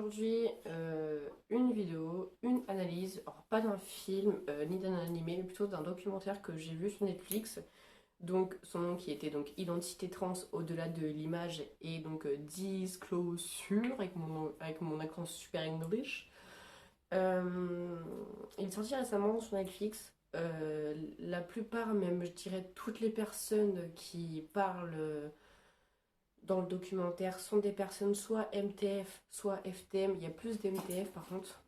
aujourd'hui une vidéo, une analyse, alors pas d'un film ni d'un animé, mais plutôt d'un documentaire que j'ai vu sur Netflix. Donc son nom qui était donc Identité trans au-delà de l'image et donc Disclosure avec mon accent super English. Il est sorti récemment sur Netflix. La plupart, même je dirais toutes les personnes qui parlent dans le documentaire sont des personnes soit MTF, soit FTM. Il y a plus d'MTF par contre.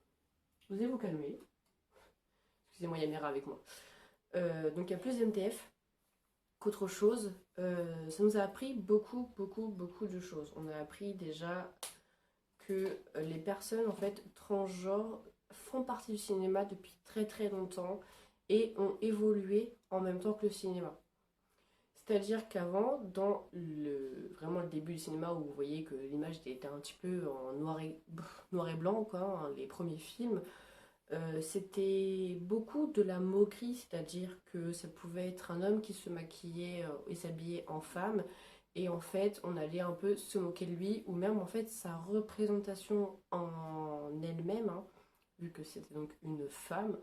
Vous allez vous calmer. Excusez-moi, il y a Mera avec moi. Donc il y a plus d'MTF qu'autre chose. Ça nous a appris beaucoup de choses. On a appris déjà que les personnes en fait transgenres font partie du cinéma depuis très longtemps et ont évolué en même temps que le cinéma. C'est-à-dire qu'avant, vraiment le début du cinéma où vous voyez que l'image était un petit peu en noir et blanc, quoi, hein, les premiers films, c'était beaucoup de la moquerie, c'est-à-dire que ça pouvait être un homme qui se maquillait et s'habillait en femme, et en fait on allait un peu se moquer de lui, ou même en fait sa représentation en elle-même, hein, vu que c'était donc une femme,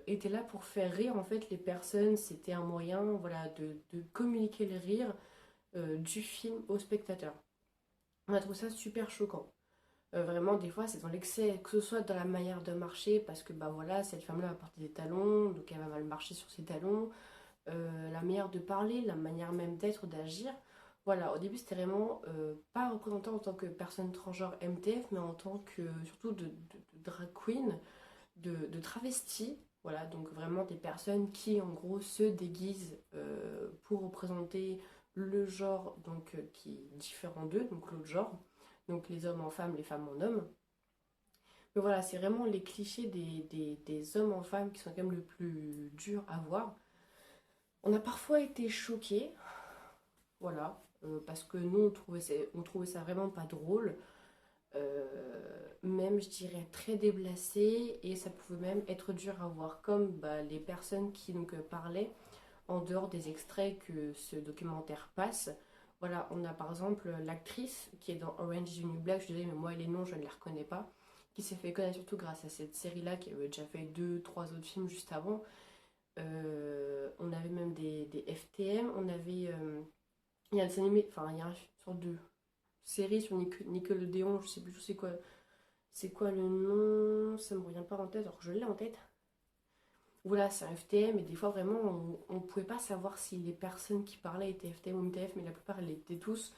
était là pour faire rire en fait les personnes. C'était un moyen, voilà, de communiquer le rire du film au spectateur. On a trouvé ça super choquant. Vraiment, des fois, c'est dans l'excès, que ce soit dans la manière de marcher, parce que bah voilà, cette femme-là va porter des talons, donc elle va mal marcher sur ses talons. La manière de parler, la manière même d'être, d'agir. Voilà, au début, c'était vraiment pas représentant en tant que personne transgenre MTF, mais en tant que surtout de drag queen, de travestis. Voilà, donc vraiment des personnes qui en gros se déguisent pour représenter le genre donc, qui est différent d'eux, donc l'autre genre. Donc les hommes en femmes, les femmes en hommes. Mais voilà, c'est vraiment les clichés des hommes en femmes qui sont quand même le plus dur à voir. On a parfois été choqués, voilà, parce que nous on trouvait ça vraiment pas drôle. Même je dirais très déplacé, et ça pouvait même être dur à voir, comme bah, les personnes qui donc parlaient en dehors des extraits que ce documentaire passe. Voilà, on a par exemple l'actrice qui est dans Orange is the New Black, je disais mais moi les noms je ne les reconnais pas, qui s'est fait connaître surtout grâce à cette série-là, qui avait déjà fait deux, trois autres films juste avant. On avait même des FTM, on avait... il y a des animés, enfin il y a une sorte de série sur Nickelodeon, je sais plus c'est quoi le nom, ça me revient pas en tête alors que je l'ai en tête. Voilà, c'est un FTM, et des fois vraiment on ne pouvait pas savoir si les personnes qui parlaient étaient FTM ou MTF, mais la plupart elles l'étaient tous.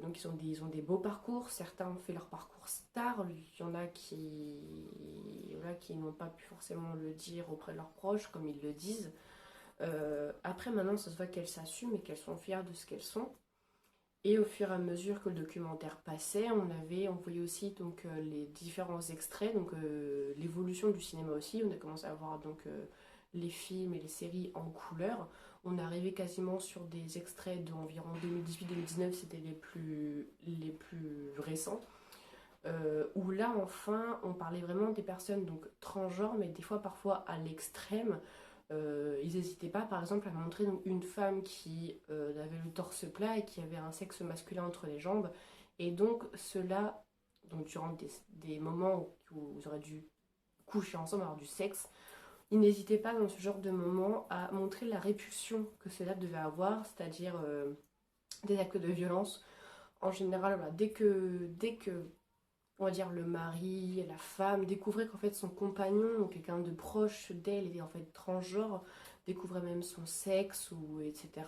Donc ils ont des beaux parcours, certains ont fait leur parcours star, il y en a voilà, qui n'ont pas pu forcément le dire auprès de leurs proches comme ils le disent. Après maintenant ça se voit qu'elles s'assument et qu'elles sont fières de ce qu'elles sont. Et au fur et à mesure que le documentaire passait, on voyait aussi donc les différents extraits, donc l'évolution du cinéma aussi. On a commencé à voir donc les films et les séries en couleur. On est arrivé quasiment sur des extraits d'environ 2018-2019, c'était les plus récents. Où là enfin on parlait vraiment des personnes donc transgenres, mais des fois parfois à l'extrême. Ils n'hésitaient pas par exemple à montrer donc, une femme qui avait le torse plat et qui avait un sexe masculin entre les jambes, et donc cela, donc durant des moments où ils auraient dû coucher ensemble, avoir du sexe, ils n'hésitaient pas dans ce genre de moment à montrer la répulsion que cela devait avoir, c'est-à-dire des actes de violence. En général, voilà, dès que on va dire le mari, la femme, découvrait qu'en fait son compagnon ou quelqu'un de proche d'elle était en fait transgenre, découvrait même son sexe ou etc.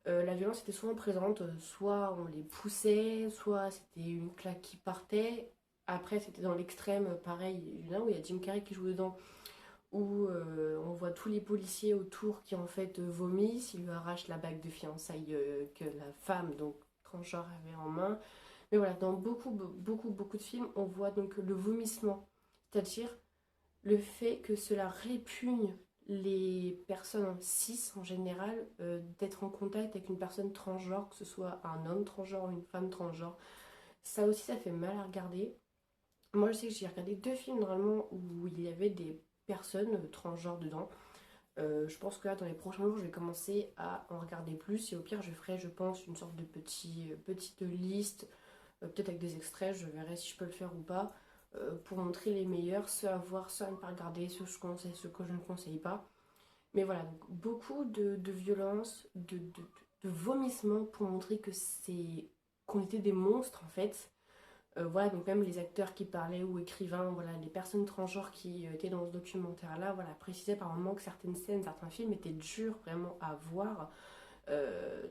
La violence était souvent présente, soit on les poussait, soit c'était une claque qui partait. Après c'était dans l'extrême, pareil, il y en a où il y a Jim Carrey qui joue dedans, où on voit tous les policiers autour qui en fait vomissent, ils lui arrachent la bague de fiançailles que la femme, donc transgenre, avait en main. Mais voilà, dans beaucoup de films, on voit donc le vomissement, c'est-à-dire le fait que cela répugne les personnes cis en général d'être en contact avec une personne transgenre, que ce soit un homme transgenre ou une femme transgenre. Ça aussi, ça fait mal à regarder. Moi, je sais que j'ai regardé deux films normalement où il y avait des personnes transgenres dedans. Je pense que là, dans les prochains jours, je vais commencer à en regarder plus, et au pire, je ferai, je pense, une sorte de petite liste peut-être avec des extraits, je verrai si je peux le faire ou pas, pour montrer les meilleurs, ceux à voir, ceux à ne pas regarder, ceux que je conseille, ceux que je ne conseille pas. Mais voilà, donc beaucoup de violence, de vomissements pour montrer que c'est qu'on était des monstres en fait. Voilà, donc même les acteurs qui parlaient ou écrivains, voilà, les personnes transgenres qui étaient dans ce documentaire-là, voilà, précisaient par moments que certaines scènes, certains films étaient durs vraiment à voir.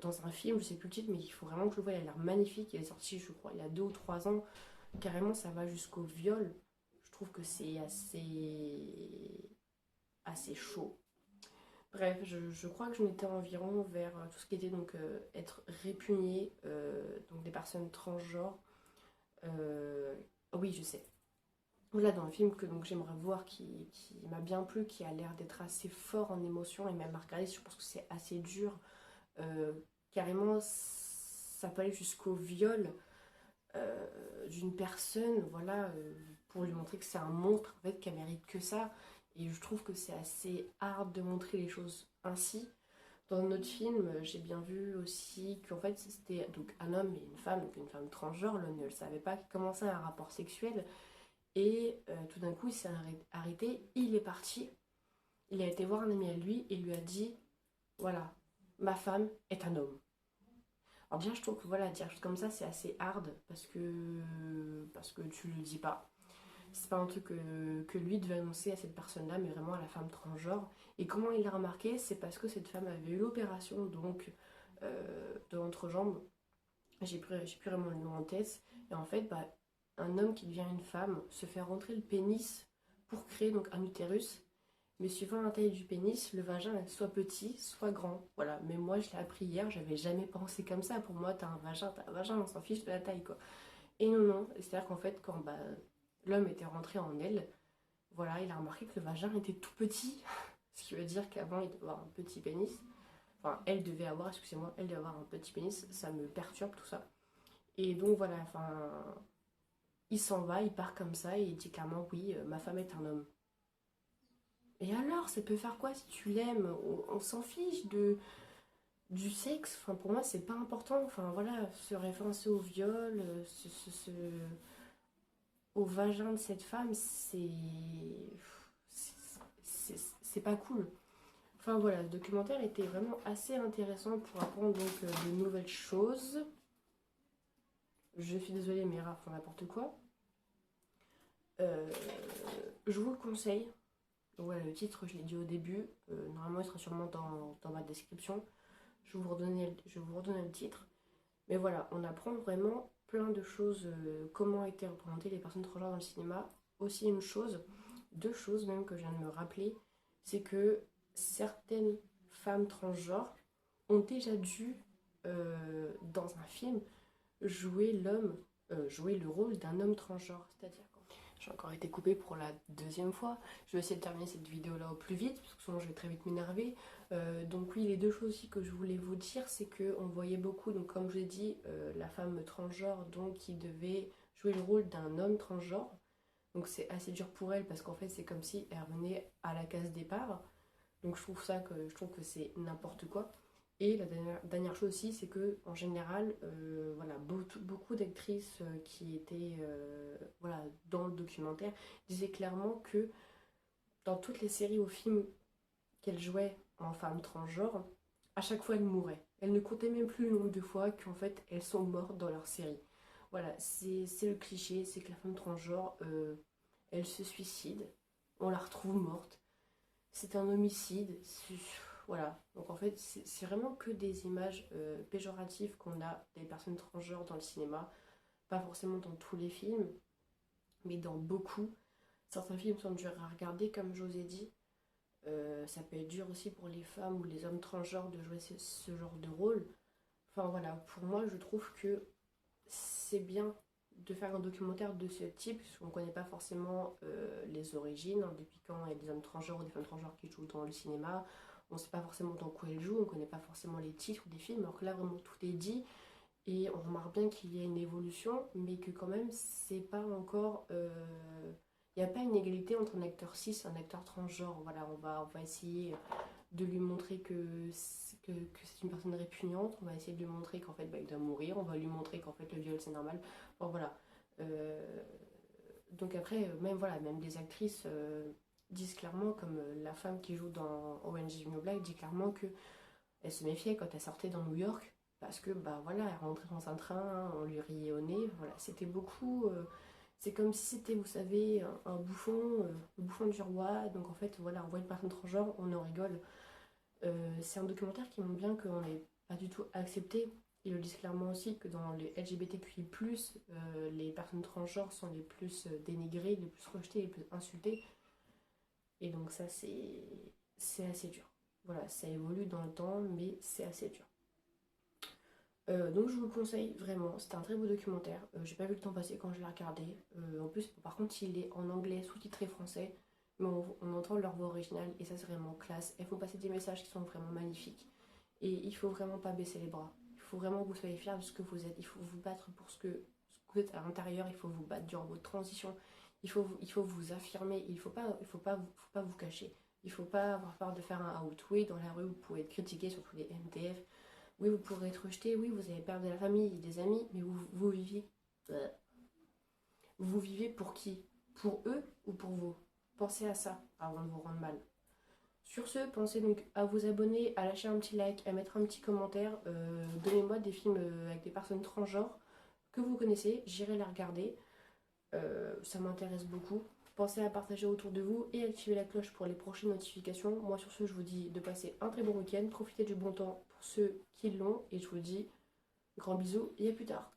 Dans un film, je sais plus le titre, mais il faut vraiment que je le voie, il a l'air magnifique, il est sorti, je crois, il y a 2 ou 3 ans. Carrément, ça va jusqu'au viol. Je trouve que c'est assez chaud. Bref, je crois que je m'étais environ vers tout ce qui était donc être répugné, donc des personnes transgenres. Euh, oui, je sais. Voilà, dans le film que donc j'aimerais voir, qui m'a bien plu, qui a l'air d'être assez fort en émotion et même à regarder, je pense que c'est assez dur. Euh, Carrément, ça peut aller jusqu'au viol d'une personne, voilà, pour lui montrer que c'est un monstre, en fait, qu'elle mérite que ça. Et je trouve que c'est assez hard de montrer les choses ainsi. Dans notre film, j'ai bien vu aussi qu'en fait c'était donc un homme et une femme, donc une femme transgenre, l'homme ne le savait pas, qui commençait un rapport sexuel et tout d'un coup il s'est arrêté, il est parti, il a été voir un ami à lui et lui a dit voilà, ma femme est un homme. Alors déjà je trouve que voilà, dire choses comme ça c'est assez hard parce que tu le dis pas. C'est pas un truc que lui devait annoncer à cette personne-là, mais vraiment à la femme transgenre. Et comment il l'a remarqué, c'est parce que cette femme avait eu l'opération donc de l'entrejambe. J'ai plus vraiment le nom en tête. Et en fait, bah, un homme qui devient une femme se fait rentrer le pénis pour créer donc un utérus. Mais suivant la taille du pénis, le vagin est soit petit, soit grand. Voilà. Mais moi, je l'ai appris hier, j'avais jamais pensé comme ça. Pour moi, t'as un vagin, on s'en fiche de la taille, quoi. Et non, non. C'est-à-dire qu'en fait, quand bah, l'homme était rentré en elle, voilà, il a remarqué que le vagin était tout petit. Ce qui veut dire qu'avant, il devait avoir un petit pénis. Enfin, elle devait avoir, excusez-moi, elle devait avoir un petit pénis. Ça me perturbe tout ça. Et donc voilà, enfin, il s'en va, il part comme ça et il dit clairement oui, ma femme est un homme. Et alors, ça peut faire quoi si tu l'aimes? On s'en fiche du sexe. Enfin, pour moi, c'est pas important. Enfin, voilà, se référencer au viol, au vagin de cette femme, c'est pas cool. Enfin voilà, le documentaire était vraiment assez intéressant pour apprendre donc de nouvelles choses. Je suis désolée, mes rats font n'importe quoi. Euh, je vous le conseille. Donc voilà, le titre, je l'ai dit au début. Normalement, il sera sûrement dans ma description. Je vais vous redonner le titre. Mais voilà, on apprend vraiment plein de choses. Comment étaient représentées les personnes transgenres dans le cinéma. Aussi une chose, 2 choses même que je viens de me rappeler, c'est que certaines femmes transgenres ont déjà dû, dans un film, jouer le rôle d'un homme transgenre. C'est-à-dire quand j'ai encore été coupée pour la 2e fois. Je vais essayer de terminer cette vidéo-là au plus vite, parce que sinon je vais très vite m'énerver. Donc oui, les 2 choses aussi que je voulais vous dire, c'est qu'on voyait beaucoup, donc comme je l'ai dit, la femme transgenre donc, qui devait jouer le rôle d'un homme transgenre. Donc c'est assez dur pour elle, parce qu'en fait c'est comme si elle revenait à la case départ. Donc je trouve que c'est n'importe quoi. Et la dernière chose aussi, c'est que en général, voilà, beaucoup d'actrices qui étaient voilà, dans le documentaire disaient clairement que dans toutes les séries ou films qu'elles jouaient en femme transgenre, à chaque fois elles mouraient. Elles ne comptaient même plus le nombre de fois qu'en fait elles sont mortes dans leur série. Voilà, c'est le cliché, c'est que la femme transgenre, elle se suicide, on la retrouve morte, c'est un homicide. Voilà. Donc en fait, c'est vraiment que des images péjoratives qu'on a des personnes transgenres dans le cinéma. Pas forcément dans tous les films, mais dans beaucoup. Certains films sont durs à regarder, comme je vous ai dit. Ça peut être dur aussi pour les femmes ou les hommes transgenres de jouer ce genre de rôle. Enfin voilà, pour moi, je trouve que c'est bien de faire un documentaire de ce type, parce qu'on ne connaît pas forcément les origines, hein, depuis quand il y a des hommes transgenres ou des femmes transgenres qui jouent dans le cinéma. On ne sait pas forcément dans quoi ils jouent, on ne connaît pas forcément les titres des films, alors que là vraiment tout est dit. Et on remarque bien qu'il y a une évolution, mais que quand même c'est pas encore... il n'y a pas une égalité entre un acteur cis et un acteur transgenre. Voilà, on va essayer de lui montrer que que c'est une personne répugnante, on va essayer de lui montrer qu'en fait bah, il doit mourir, on va lui montrer qu'en fait le viol c'est normal. Bon voilà. Euh, donc après, même voilà, même des actrices disent clairement, comme la femme qui joue dans Orange is the New Black dit clairement que elle se méfiait quand elle sortait dans New York parce que bah voilà, elle rentrait dans un train, on lui riait au nez, voilà, c'était beaucoup. C'est comme si c'était, vous savez, un bouffon, le bouffon du roi. Donc en fait, voilà, on voit une personne transgenre, on en rigole. C'est un documentaire qui montre bien qu'on n'est pas du tout accepté. Ils le disent clairement aussi que dans les LGBTQI+, les personnes transgenres sont les plus dénigrées, les plus rejetées, les plus insultées. Et donc ça, c'est assez dur. Voilà, ça évolue dans le temps, mais c'est assez dur. Donc je vous le conseille vraiment, c'était un très beau documentaire. J'ai pas vu le temps passer quand je l'ai regardé. En plus, par contre, il est en anglais, sous-titré français, mais on entend leur voix originale et ça c'est vraiment classe. Elles font passer des messages qui sont vraiment magnifiques. Et il faut vraiment pas baisser les bras. Il faut vraiment que vous soyez fiers de ce que vous êtes. Il faut vous battre pour ce que vous êtes à l'intérieur. Il faut vous battre durant votre transition. Il faut vous affirmer. Faut pas vous cacher. Il faut pas avoir peur de faire un out. Oui, dans la rue, vous pouvez être critiqué, surtout les MTF. Oui, vous pourrez être rejeté, oui, vous allez perdre de la famille, des amis, mais vous vivez. Vous vivez pour qui? Pour eux ou pour vous? Pensez à ça avant de vous rendre mal. Sur ce, pensez donc à vous abonner, à lâcher un petit like, à mettre un petit commentaire. Donnez-moi des films avec des personnes transgenres que vous connaissez, j'irai les regarder. Ça m'intéresse beaucoup. Pensez à partager autour de vous et activer la cloche pour les prochaines notifications. Moi sur ce, je vous dis de passer un très bon week-end, profitez du bon temps pour ceux qui l'ont et je vous dis grands bisous et à plus tard.